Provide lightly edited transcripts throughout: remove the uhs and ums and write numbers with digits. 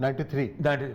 93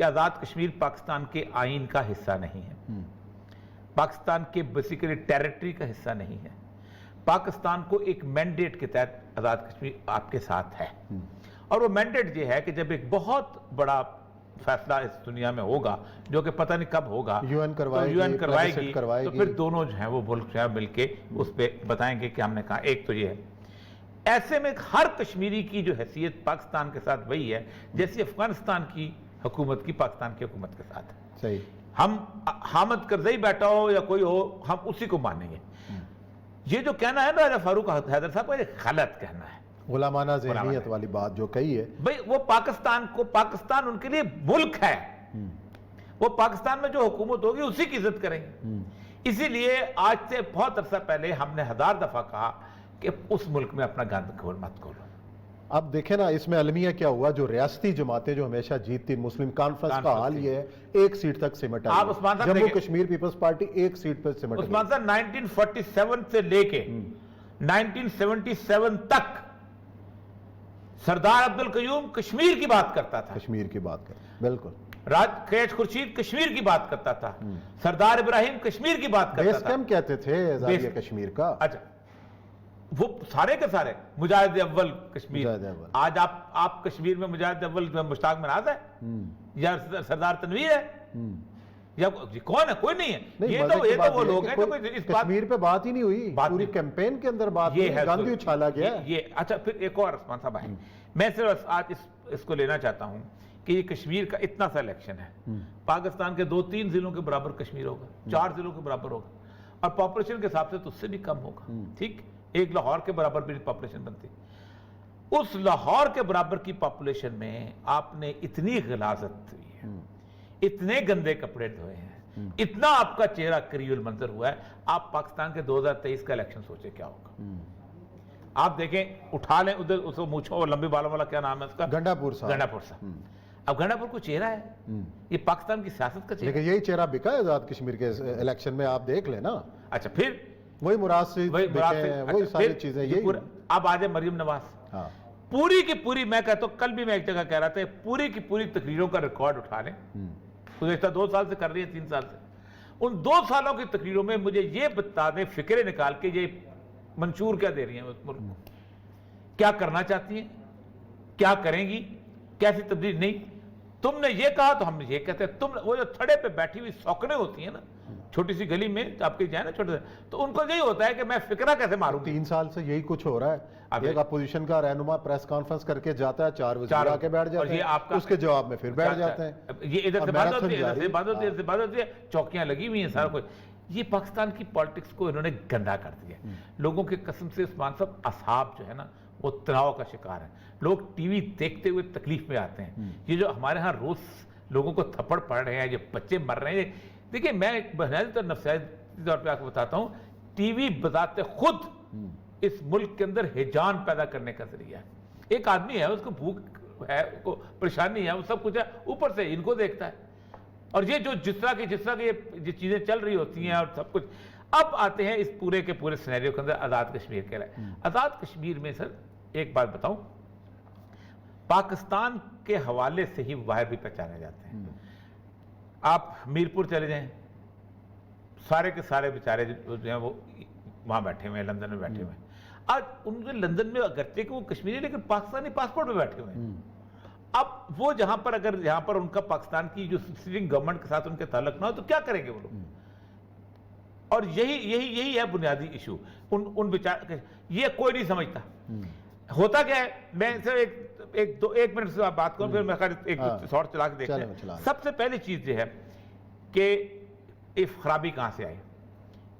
کہ آزاد کشمیر پاکستان کے آئین کا حصہ نہیں ہے، پاکستان کے بیسیکلی ٹیریٹری کا حصہ نہیں ہے، پاکستان کو ایک مینڈیٹ کے تحت آزاد کشمیر آپ کے ساتھ ہے، اور وہ مینڈیٹ یہ ہے کہ جب ایک بہت بڑا فیصلہ اس دنیا میں ہوگا جو کہ پتہ نہیں کب ہوگا، یو این کروائے گی تو پھر دونوں جو ہیں وہ ملک جو ہے مل کے اس پہ بتائیں گے کہ ہم نے کہا ایک تو یہ ہے۔ ایسے میں ہر کشمیری کی جو حیثیت پاکستان کے ساتھ وہی ہے جیسی افغانستان کی حکومت کی پاکستان کی حکومت کے ساتھ ہے۔ صحیح، ہم حامد کرزئی بیٹھا ہو یا کوئی ہو، ہم اسی کو مانیں گے۔ یہ جو کہنا ہے نا راجہ فاروق حیدر صاحب کا، یہ غلط کہنا ہے، غلامانہ ذہنیت والی بات جو کہی ہے۔ بھئی وہ پاکستان ان کے لیے ملک ہے، وہ پاکستان میں جو حکومت ہوگی اسی کی عزت کریں گے۔ اسی لیے آج سے بہت عرصہ پہلے ہم نے 1000 دفعہ کہا کہ اس ملک میں اپنا گند مت کھولو۔ اب دیکھیں نا اس میں المیہ کیا ہوا، جو ریاستی جماعتیں جو ہمیشہ جیتتی، مسلم کانفرنس کا حال یہ ہے ایک سیٹ تک سمٹ آپ عثمان صاحب جموں کشمیر پیپلز پارٹی ایک سیٹ پر سمٹ عثمان صاحب 1947 سے لے کے 1977 تک سردار عبدالقیوم کشمیر کی بات کرتا تھا، کشمیر کی بات کر، بالکل قریش خورشید کشمیر کی بات کرتا تھا، سردار ابراہیم کشمیر کی بات کرتا بیس تھا۔ کیمپ کہتے تھے اعزازیہ کشمیر کا۔ اچھا، وہ سارے کے سارے مجاہد اول کشمیر، مجاہد اول۔ آج آپ کشمیر میں مجاہد اول مشتاق مناز ہے یا سردار تنویر ہے یا کون ہے؟ کوئی نہیں ہے۔ یہ تو وہ لوگ ہیں جو اس بات کشمیر پہ بات ہی نہیں ہوئی، پوری کیمپین کے اندر بات ہوئی، گاندھی اچھالا گیا۔ یہ اچھا، پھر ایک اور عثمان صاحب آئے، میں صرف آج اس کو لینا چاہتا ہوں کہ یہ کشمیر کا اتنا سا الیکشن ہے، پاکستان کے 2-3 ضلعوں کے برابر کشمیر ہوگا، 4 ضلعوں کے برابر ہوگا، اور پاپولیشن کے حساب سے تو اس سے بھی کم ہوگا، ٹھیک، ایک لاہور کے برابر بھی پاپولیشن بنتی۔ اس لاہور کے برابر کی پاپولیشن میں آپ نے اتنی غلاظت ہوئی ہے، اتنے گندے کپڑے دھوئے ہیں، اتنا آپ کا چہرہ کریل منظر ہوا ہے۔ آپ پاکستان کے 2023 کا الیکشن سوچے کیا ہوگا؟ آپ دیکھیں، اٹھا لیں ادھر اس کو مونچھوں اور لمبے بالوں والا، کیا نام ہے اس کا؟ گنڈا پور صاحب۔ گنڈا پور صاحب۔ اب گنڈا پور کو چہرہ ہے، یہ پاکستان کی سیاست کا چہرہ ہے۔ لیکن یہی چہرہ بکا ہے آزاد کشمیر کے الیکشن میں، آپ دیکھ لیں نا۔ اچھا، پھر وہی مراد سے وہی ساری چیزیں یہی۔ اب آ جائے مریم نواز، پوری کی پوری، میں کہتا ہوں، کل بھی میں ایک جگہ کہہ رہا تھا، پوری کی پوری تقریروں کا ریکارڈ اٹھا لیں، گزشتہ 2 سال سے کر رہی ہیں، 3 سال سے، ان 2 سالوں کی تقریروں میں مجھے یہ بتا دیں، فکرے نکال کے یہ منشور کیا دے رہی ہیں اس ملک کو، کیا کرنا چاہتی ہیں، کیا کریں گی، کیسی تبدیل۔ نہیں، تم نے یہ کہا تو ہم نے یہ کہتے ہیں، تم وہ جو تھڑے پہ بیٹھی ہوئی سوکنے ہوتی ہیں نا چھوٹی سی گلی میں، آپ کے جائیں نا چھوٹے سے، تو ان کو یہی ہوتا ہے کہ میں فکرہ کیسے ماروں۔ 3 سال سے یہی کچھ ہو رہا ہے، ایک اپوزیشن کا رہنما پریس کانفرنس کر کے جاتا ہے، 4 وزیر آ کے بیٹھ جاتے ہیں، اس کے جواب میں پھر بیٹھ جاتے ہیں، یہ ادھر سے بات ہوتی ہے، ادھر سے بات ہوتی ہے، ادھر سے بات ہوتی ہے، چوکیاں لگی ہوئی ہیں، سارا کچھ۔ یہ پاکستان کی پالیٹکس کو انہوں نے گندا کر دیا۔ لوگوں کے قسم سے عثمان صاحب، اصحاب جو ہے نا وہ تناؤ کا شکار ہیں، لوگ ٹی وی دیکھتے ہوئے تکلیف میں آتے ہیں۔ یہ جو ہمارے ہاں روز لوگوں کو تھپڑ پڑ رہے ہیں، یہ بچے مر رہے ہیں، دیکھیں میں ایک بنیادی طور نفسیاتی طور پہ آپ کو بتاتا ہوں، ٹی وی بذات خود اس ملک کے اندر ہیجان پیدا کرنے کا ذریعہ ہے۔ ایک آدمی ہے، اس کو بھوک ہے، اس کو پریشانی ہے، وہ سب کچھ ہے، اوپر سے ان کو دیکھتا ہے، اور یہ جو جس طرح کی یہ چیزیں چل رہی ہوتی ہیں اور سب کچھ۔ اب آتے ہیں اس پورے کے پورے سینیریو کے اندر آزاد کشمیر کے لئے۔ آزاد کشمیر میں سر ایک بات بتاؤں، پاکستان کے حوالے سے ہی باہر بھی پہچانے جاتے ہیں۔ آپ میرپور چلے جائیں، سارے کے سارے بیچارے جو ہیں وہ وہاں بیٹھے ہوئے ہیں، لندن میں بیٹھے ہوئے ہیں۔ آج ان کے لندن میں اگرچہ کہ وہ کشمیری لیکن پاکستانی پاسپورٹ پہ بیٹھے ہوئے ہیں۔ اب وہ جہاں پر اگر یہاں پر ان کا پاکستان کی جو سٹنگ گورنمنٹ کے ساتھ ان کے تعلق نہ ہو تو کیا کریں گے وہ لوگ؟ اور یہی ہے بنیادی ایشو ان بیچارے، یہ کوئی نہیں سمجھتا۔ ہوتا کیا ہے، میں صرف ایک منٹ سے بات کروں، پھر میں ایک شارٹ چلا کے دیکھتے ہیں۔ سب سے پہلی چیز یہ ہے کہ خرابی کہاں سے آئی؟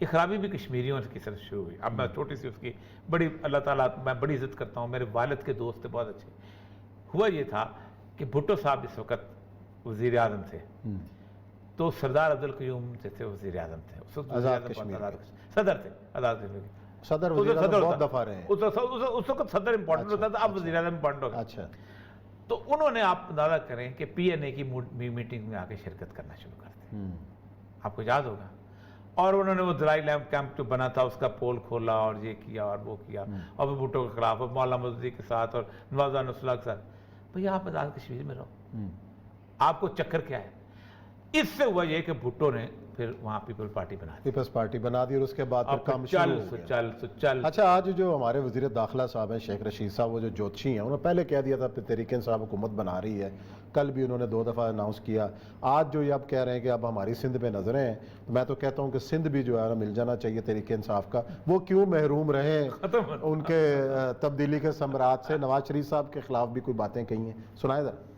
یہ خرابی بھی کشمیریوں کی طرف شروع ہوئی۔ اب میں چھوٹی سی اس کی بڑی، اللہ تعالیٰ میں بڑی عزت کرتا ہوں، میرے والد کے دوست تھے بہت اچھے۔ ہوا یہ تھا کہ بھٹو صاحب اس وقت وزیر اعظم تھے، تو سردار عبدالقیوم تھے وزیر اعظم تھے، صدر تھے آزاد کشمیر کے، صدر وزیر اعظم بہت دفعہ رہے ہیں۔ اس وقت صدر امپورٹنٹ ہوتا تھا، اب وزیر اعظم امپورٹنٹ ہو گیا۔ اچھا، تو انہوں نے، آپ اندازہ کریں کہ پی این اے کی میٹنگ میں آ کے شرکت کرنا شروع کر دی، آپ کو یاد ہوگا، اور انہوں نے وہ دلائی لیمپ کیمپ جو بنا تھا اس کا پول کھولا اور یہ کیا اور وہ کیا، اور پھر بھٹو کے خلاف اور مولانا مودودی کے ساتھ اور نوازہ نصراللہ کے ساتھ۔ بھئی آپ آزاد کشمیر میں رہو، آپ کو چکر کیا ہے؟ اس سے ہوا یہ کہ بھٹو نے پھر وہاں پیپل پارٹی بنا دی، پیپلز پارٹی بنا دی اور اس کے بعد پھر کام شروع ہو گیا۔ چل اچھا، آج جو ہمارے وزیر داخلہ صاحب ہیں شیخ رشید صاحب، وہ جو جوتشی ہیں، انہوں نے پہلے کہہ دیا تھا کہ تحریک انصاف حکومت بنا رہی ہے، کل بھی انہوں نے 2 دفعہ اناؤنس کیا، آج جو یہ اب کہہ رہے ہیں کہ اب ہماری سندھ پہ نظریں ہیں، تو میں تو کہتا ہوں کہ سندھ بھی جو ہے نا مل جانا چاہیے تحریک انصاف کا، وہ کیوں محروم رہے ان کے تبدیلی کے ثمرات سے؟ نواز شریف صاحب کے خلاف بھی کوئی باتیں کہی ہیں، سنائے ذرا۔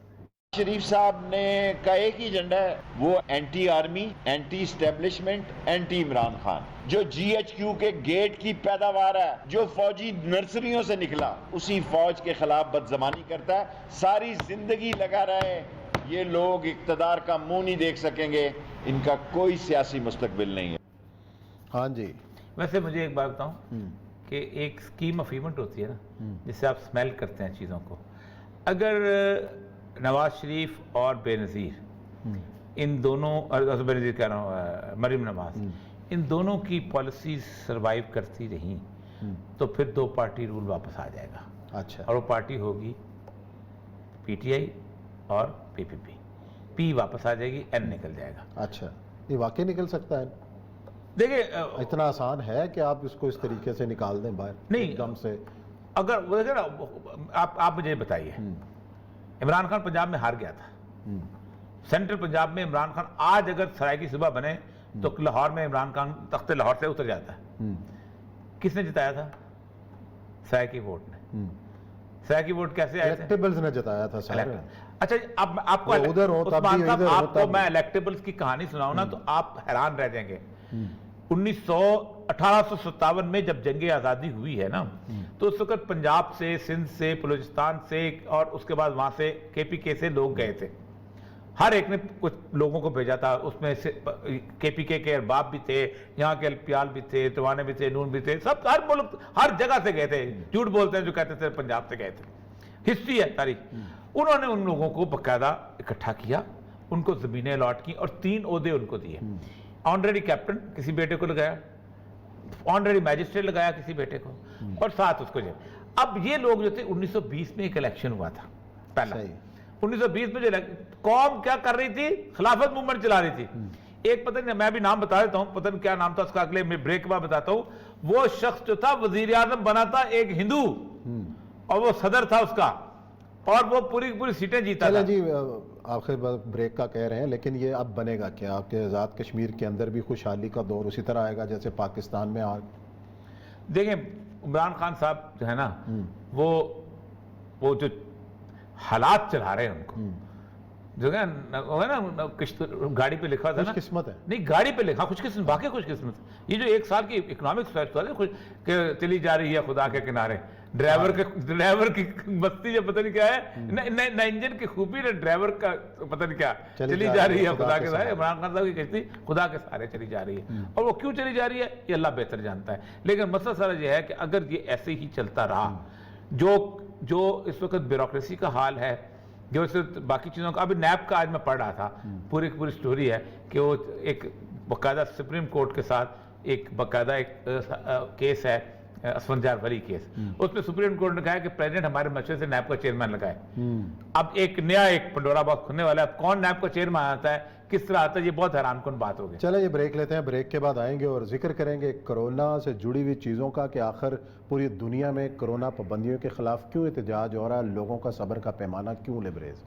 شریف صاحب نے کا ایک ہی ایجنڈا ہے، وہ anti army, anti establishment, anti Imran Khan. جو جی ایچ کیو کے گیٹ کی پیداوار ہے، جو فوجی نرسریوں سے نکلا، اسی فوج کے خلاف بدزمانی کرتا ہے، ساری زندگی لگا رہے۔ یہ لوگ اقتدار کا منہ نہیں دیکھ سکیں گے، ان کا کوئی سیاسی مستقبل نہیں ہے۔ ہاں جی، ویسے مجھے ایک بات بتاؤں کہ ایک اسکیم آف ایونٹ ہوتی ہے نا، جس سے آپ سمیل کرتے ہیں چیزوں کو۔ اگر نواز شریف اور بے نظیر ان دونوں، بے نظیر کہہ رہا ہوں مریم نواز، ان دونوں کی پالیسیز سروائیو کرتی رہیں تو پھر 2 پارٹی رول واپس آ جائے گا۔ اچھا، اور وہ پارٹی ہوگی پی ٹی آئی اور پی پی پی، پی واپس آ جائے گی، این نکل جائے گا۔ اچھا، یہ واقعی نکل سکتا ہے؟ دیکھیں اتنا آسان ہے کہ آپ اس کو اس طریقے سے نکال دیں باہر نہیں، ایک دم سے؟ اگر وہ دیکھیں نا، آپ مجھے بتائیے، عمران خان پنجاب میں ہار گیا تھا، سینٹرل پنجاب میں عمران خان آج اگر سرائیکی صوبہ بنے تو لاہور میں عمران خان تخت لاہور سے اتر جاتا ہے۔ کس نے جتایا تھا؟ سرائیکی ووٹ نے۔ سرائیکی ووٹ کیسے آئے تھے؟ الیکٹیبلز نے جتایا تھا سارے۔ اچھا، اب آپ کو ادھر ہو تب بھی، ادھر ہو آپ تب کو بھی۔ میں الیکٹیبلز کی کہانی سناؤں نا تو آپ حیران رہ جائیں گے۔ 1857 میں جب جنگ آزادی ہوئی ہے نا، تو اس وقت پنجاب سے، سندھ سے، بلوچستان سے اور اس کے بعد وہاں سے کے پی کے سے لوگ گئے تھے۔ ہر ایک نے کچھ لوگوں کو بھیجا تھا، اس میں سے کے پی کے ارباب بھی تھے، یہاں کے الپیال بھی تھے، توانے بھی تھے، نون بھی تھے، سب ہر ملک ہر جگہ سے گئے تھے۔ جھوٹ بولتے ہیں جو کہتے تھے پنجاب سے گئے تھے، ہسٹری ہے، تاریخ۔ انہوں نے ان لوگوں کو باقاعدہ اکٹھا کیا، ان کو زمینیں الاٹ کی اور 3 عہدے ان کو دیے۔ آنریری کیپٹن کسی بیٹے کو لگایا، آنریری میجسٹریٹ لگایا کسی بیٹے کو، اور ساتھ اس کو اب یہ لوگ جو تھے 1920 میں ایک الیکشن ہوا تھا پہلا۔ 1920 میں جو قوم کیا کر رہی تھی؟ خلافت موومنٹ چلا رہی تھی۔ ایک پتہ نہیں، میں بھی نام بتا دیتا ہوں، پتہ نہیں کیا نام تھا اس کا، اگلے میں بریک بعد بتاتا ہوں۔ وہ شخص جو تھا وزیر اعظم بنا تھا ایک ہندو، اور وہ صدر تھا اس کا، اور وہ پوری سیٹیں جیتا تھا۔ جی آخر بریک کا کہہ رہے ہیں، لیکن یہ اب بنے گا کیا؟ آپ کے آزاد کشمیر کے اندر بھی خوشحالی کا دور اسی طرح آئے گا جیسے پاکستان میں آج؟ دیکھیں عمران خان صاحب جو ہے نا، وہ جو حالات چلا رہے ہیں ان کو، جو ہے نا گاڑی پہ لکھا تھا نا، خوش قسمت ہے۔ نہیں، گاڑی پہ لکھا خوش قسمت، واقعی خوش قسمت۔ یہ جو 1 سال کی اکنامک کہ چلی جا رہی ہے خدا کے کنارے، ڈرائیور کی مستی جو پتہ نہیں کیا ہے، نہ انجن کی خوبی، نہ ڈرائیور کا پتہ نہیں کیا، چلی جا رہی ہے خدا کے سارے۔ عمران خان صاحب کی کشتی خدا کے سارے چلی جا رہی ہے، اور وہ کیوں چلی جا رہی ہے یہ اللہ بہتر جانتا ہے۔ لیکن مسئلہ سارا یہ ہے کہ اگر یہ ایسے ہی چلتا رہا، جو اس وقت بیوروکریسی کا حال ہے، جو اس وقت باقی چیزوں کا، ابھی نیب کا آج میں پڑھ رہا تھا، پوری سٹوری ہے کہ وہ ایک باقاعدہ سپریم کورٹ کے ساتھ ایک باقاعدہ ایک کیس ہے، اسفندیار ولی کیس، اس میں سپریم کورٹ نے کہا ہے کہ پریزیڈنٹ ہمارے مشورے سے نیب کا چیئرمین لگائے۔ اب ایک نیا پنڈورا باکس کھلنے والا ہے، اب کون نیب کا چیئرمین آتا ہے، کس طرح آتا ہے، یہ بہت حیران کن بات ہوگی۔ چلیں یہ بریک لیتے ہیں، بریک کے بعد آئیں گے اور ذکر کریں گے کرونا سے جڑی ہوئی چیزوں کا، کہ آخر پوری دنیا میں کرونا پابندیوں کے خلاف کیوں احتجاج ہو رہا ہے، لوگوں کا صبر کا پیمانہ کیوں لبریز۔